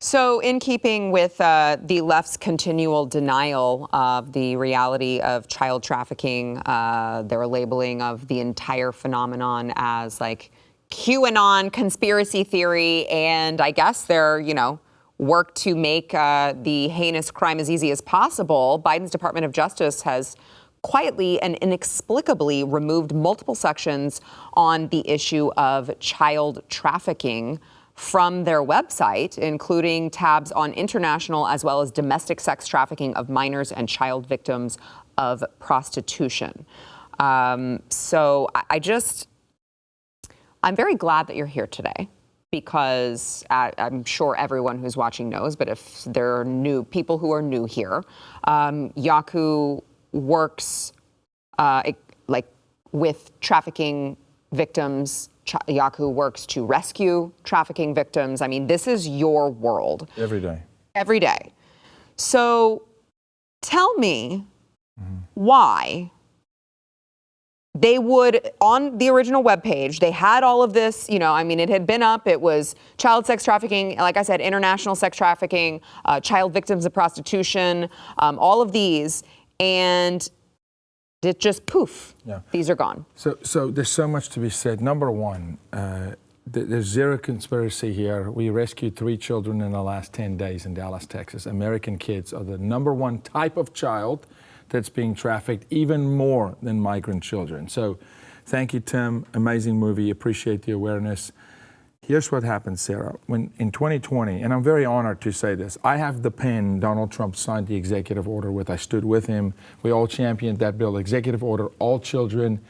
So in keeping with the left's continual denial of the reality of child trafficking, their labeling of the entire phenomenon as like QAnon conspiracy theory, and I guess their, work to make the heinous crime as easy as possible, Biden's Department of Justice has quietly and inexplicably removed multiple sections on the issue of child trafficking from their website, including tabs on international as well as domestic sex trafficking of minors and child victims of prostitution. So I'm very glad that you're here today, because I'm sure everyone who's watching knows, but if there are new people who are new here, Yaku works with trafficking victims. Yaku works to rescue trafficking victims. I mean, this is your world. Every day. Every day. So tell me why they would, on the original webpage, they had all of this, it had been up. It was child sex trafficking, like I said, international sex trafficking, child victims of prostitution, all of these. And it just poof, these are gone. So there's so much to be said. Number one, there's zero conspiracy here. We rescued 3 children in the last 10 days in Dallas, Texas. American kids are the number one type of child that's being trafficked, even more than migrant children. So thank you, Tim. Amazing movie. Appreciate the awareness. Here's what happened, Sarah. When in 2020, and I'm very honored to say this, I have the pen Donald Trump signed the executive order with. I stood with him. We all championed that bill. Executive order, all children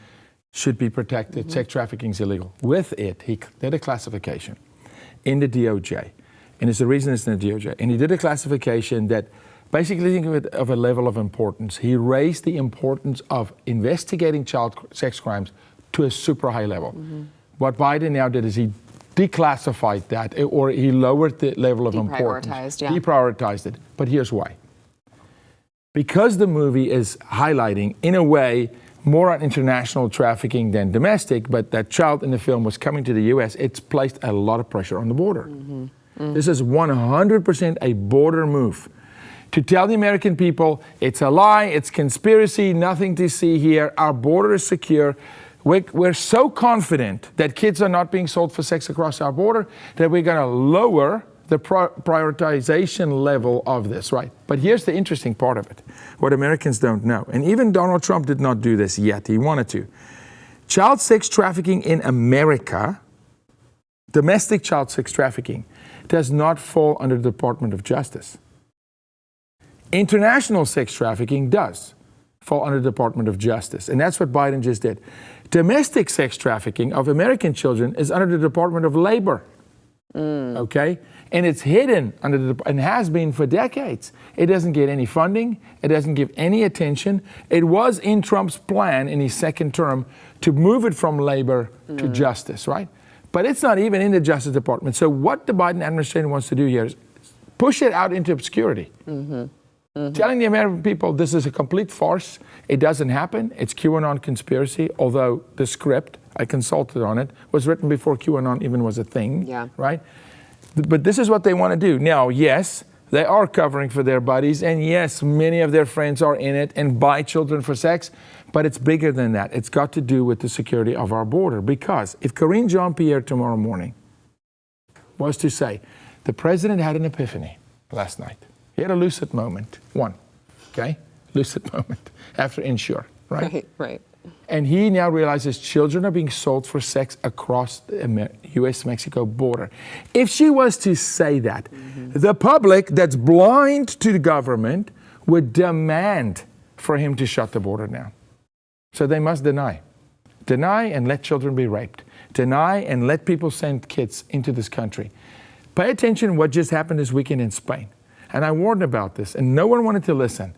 should be protected. Sex trafficking is illegal. With it, he did a classification in the DOJ. And it's the reason it's in the DOJ. And he did a classification that basically, think of it of a level of importance. He raised the importance of investigating child sex crimes to a super high level. What Biden now did is he declassified that, or he lowered the level of importance. Deprioritized it. But here's why. Because the movie is highlighting, in a way, more on international trafficking than domestic, but that child in the film was coming to the U.S., it's placed a lot of pressure on the border. This is 100% a border move. To tell the American people, it's a lie, it's conspiracy, nothing to see here, our border is secure. We're so confident that kids are not being sold for sex across our border that we're going to lower the prioritization level of this, right? But here's the interesting part of it, what Americans don't know. And even Donald Trump did not do this yet. He wanted to. Child sex trafficking in America, domestic child sex trafficking, does not fall under the Department of Justice. International sex trafficking does fall under the Department of Justice. And that's what Biden just did. Domestic sex trafficking of American children is under the Department of Labor. Okay? And it's hidden under and has been for decades. It doesn't get any funding. It doesn't give any attention. It was in Trump's plan in his second term to move it from labor to justice, right? But it's not even in the Justice Department. So what the Biden administration wants to do here is push it out into obscurity. Telling the American people this is a complete farce. It doesn't happen. It's QAnon conspiracy, although the script, I consulted on it, was written before QAnon even was a thing, right? But this is what they want to do. Now, yes, they are covering for their buddies, and yes, many of their friends are in it and buy children for sex, but it's bigger than that. It's got to do with the security of our border, because if Karine Jean-Pierre tomorrow morning was to say, the president had an epiphany last night. He had a lucid moment, lucid moment after Insure, right? Right. And he now realizes children are being sold for sex across the U.S.-Mexico border. If she was to say that, the public that's blind to the government would demand for him to shut the border down. So they must deny. Deny and let children be raped. Deny and let people send kids into this country. Pay attention to what just happened this weekend in Spain. And I warned about this, and no one wanted to listen.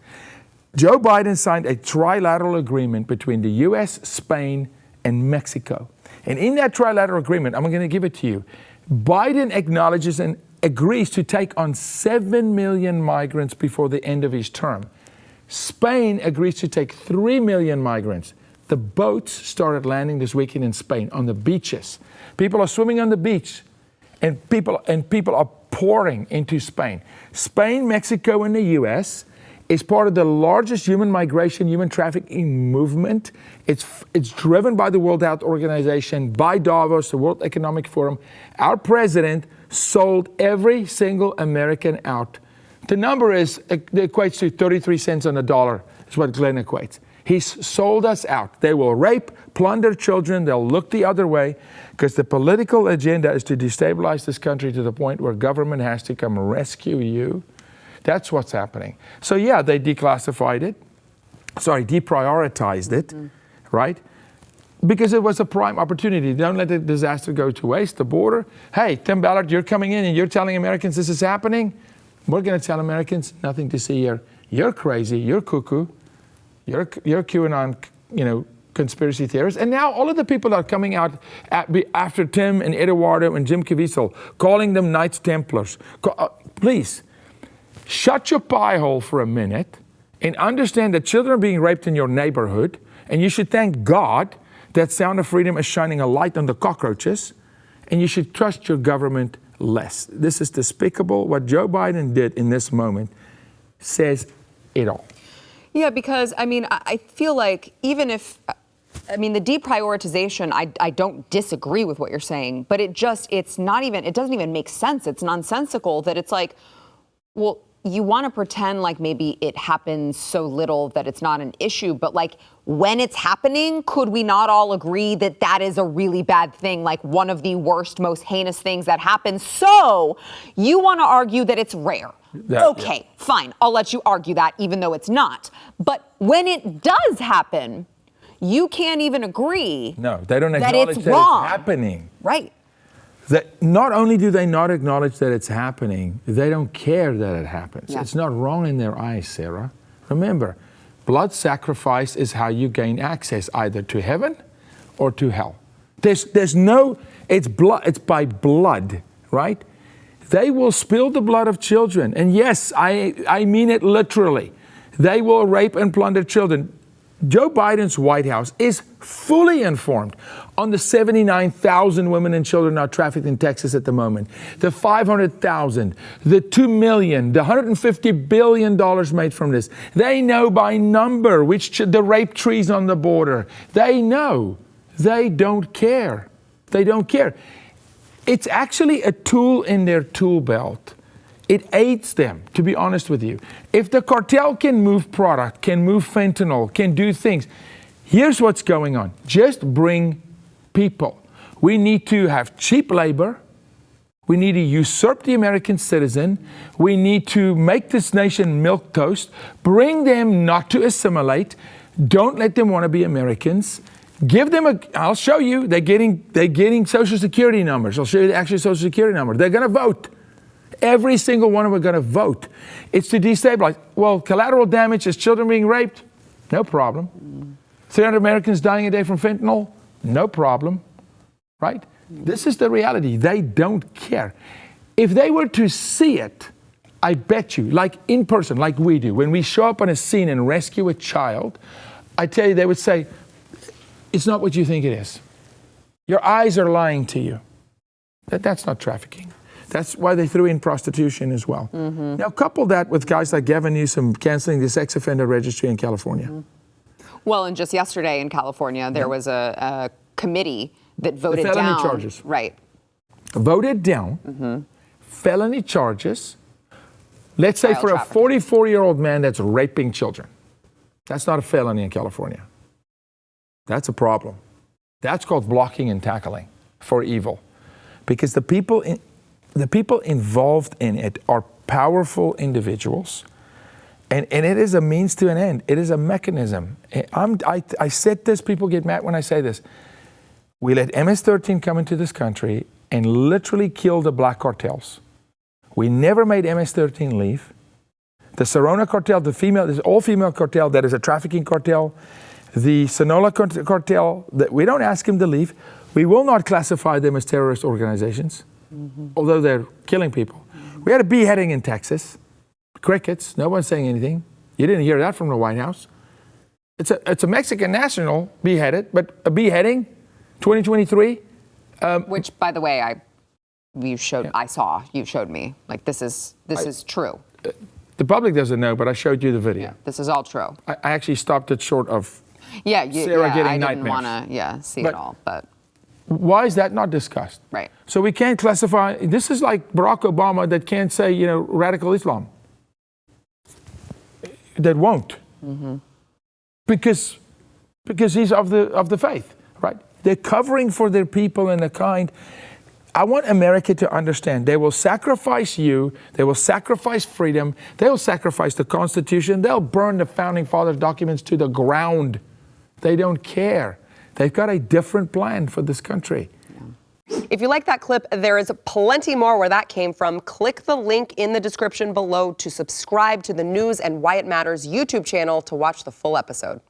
Joe Biden signed a trilateral agreement between the U.S., Spain, and Mexico. And in that trilateral agreement, I'm going to give it to you, Biden acknowledges and agrees to take on 7 million migrants before the end of his term. Spain agrees to take 3 million migrants. The boats started landing this weekend in Spain on the beaches. People are swimming on the beach. and people are pouring into Spain. Spain, Mexico, and the U.S. is part of the largest human migration, human trafficking movement. It's driven by the World Health Organization, by Davos, the World Economic Forum. Our president sold every single American out. The number equates to 33 cents on the dollar, is what Glenn equates. He's sold us out. They will rape, plunder children. They'll look the other way because the political agenda is to destabilize this country to the point where government has to come rescue you. That's what's happening. So yeah, they deprioritized it, right? Because it was a prime opportunity. Don't let the disaster go to waste. The border. Hey, Tim Ballard, you're coming in and you're telling Americans this is happening. We're going to tell Americans nothing to see here. You're crazy. You're cuckoo. You're QAnon, conspiracy theorists. And now all of the people that are coming out after Tim and Eduardo and Jim Caviezel, calling them Knights Templars. Please, shut your pie hole for a minute and understand that children are being raped in your neighborhood. And you should thank God that Sound of Freedom is shining a light on the cockroaches. And you should trust your government less. This is despicable. What Joe Biden did in this moment says it all. Yeah, because, I feel like even if, the deprioritization, I don't disagree with what you're saying, but it doesn't even make sense. It's nonsensical that it's like, well, you want to pretend like maybe it happens so little that it's not an issue, but like when it's happening, could we not all agree that that is a really bad thing, like one of the worst, most heinous things that happens? So you want to argue that it's rare. Okay, fine. I'll let you argue that even though it's not. But when it does happen, you can't even agree. No, they don't acknowledge that it's happening. Right. That not only do they not acknowledge that it's happening, they don't care that it happens. Yeah. It's not wrong in their eyes, Sarah. Remember, blood sacrifice is how you gain access either to heaven or to hell. It's blood, it's by blood, right? They will spill the blood of children. And yes, I mean it literally. They will rape and plunder children. Joe Biden's White House is fully informed on the 79,000 women and children now trafficked in Texas at the moment, the 500,000, the 2 million, the $150 billion made from this. They know by number the rape trees on the border. They know. They don't care. They don't care. It's actually a tool in their tool belt. It aids them, to be honest with you. If the cartel can move product, can move fentanyl, can do things, here's what's going on. Just bring people. We need to have cheap labor. We need to usurp the American citizen. We need to make this nation milquetoast. Bring them not to assimilate. Don't let them want to be Americans. Give them I'll show you, they're getting Social Security numbers. I'll show you the actual Social Security number. They're going to vote. Every single one of them are going to vote. It's to destabilize. Well, collateral damage is children being raped? No problem. 300 Americans dying a day from fentanyl? No problem. Right? This is the reality. They don't care. If they were to see it, I bet you, like in person, like we do, when we show up on a scene and rescue a child, I tell you, they would say, it's not what you think it is. Your eyes are lying to you. That's not trafficking. That's why they threw in prostitution as well. Mm-hmm. Now, couple that with guys like Gavin Newsom canceling the sex offender registry in California. Mm-hmm. Well, and just yesterday in California, there was a committee that voted the felony down. Charges. Right. Voted down felony charges, let's say for a 44-year-old man that's raping children. That's not a felony in California. That's a problem. That's called blocking and tackling for evil. Because the people involved in it are powerful individuals, and it is a means to an end. It is a mechanism. I said this, people get mad when I say this. We let MS-13 come into this country and literally kill the black cartels. We never made MS-13 leave. The Serona cartel, this all-female cartel that is a trafficking cartel, the Sonora cartel, that we don't ask them to leave. We will not classify them as terrorist organizations. Although they're killing people. We had a beheading in Texas. Crickets, no one's saying anything. You didn't hear that from the White House. It's a Mexican national beheaded, but a beheading, 2023. Which, by the way, I you showed, I saw, you showed me. Like, this is true. The public doesn't know, but I showed you the video. Yeah, this is all true. I actually stopped it short of Sarah getting I didn't nightmares. want to, see it all, but. Why is that not discussed? Right. So we can't classify, this is like Barack Obama that can't say, radical Islam. That won't. Mm-hmm. Because he's of the faith, right? They're covering for their people and the kind. I want America to understand they will sacrifice you, they will sacrifice freedom, they will sacrifice the Constitution, they'll burn the Founding Fathers documents to the ground. They don't care. They've got a different plan for this country. If you like that clip, there is plenty more where that came from. Click the link in the description below to subscribe to the News and Why It Matters YouTube channel to watch the full episode.